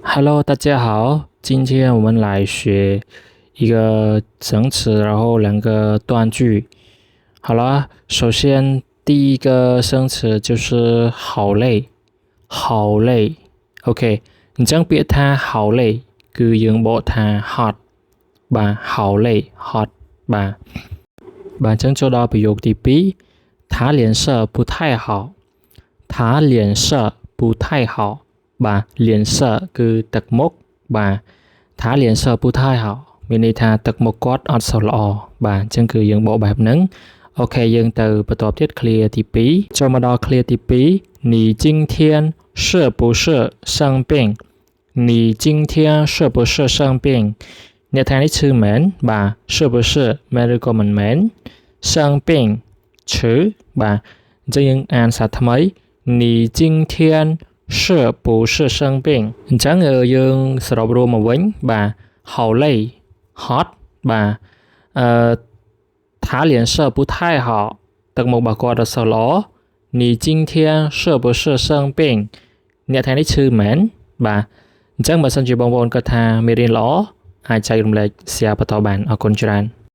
Hello，大家好，今天我们来学一个生词，然后两个断句。好了，首先第一个生词就是好累，好累。OK，你这样别它好累，គឺយើងបកថាhot បាទ好累 hot បាទអញ្ចឹងចូលដល់ប្រយោគទី2他脸色不太好他脸色不太好បាទ脸色គឺទឹកមុខបាទថា脸色不太好មានន័យថាទឹកមុខគាត់អត់សូវល្អបាទអញ្ចឹងគឺយើងបកបែបហ្នឹងអូខេយើងទៅបន្តទៀត clear ទី2ចូលមកដល់ clear ទី2你今天是不是生病你今天是不是生病អ្នកថ្ងៃនេះឈឺមែនបាទ是不是មែនឬក៏មិនមែន生病ឈឺបាទអញ្ចឹងយើងអានសារថ្មី你今天是不是生病អញ្ចឹងយើងសរុបរួមមកវិញបាទ好累 hot បាទ他脸色不太好ទឹកមុខរបស់គាត់អត់សូវល្អ你今天是不是生病អ្នកថ្ងៃនេះឈឺមែនបាទអញ្ចឹងបើសិនជាបងប្អូនគាត់ថាមេរៀនល្អអាចចែករំលែក share បន្តបានអរគុណច្រើន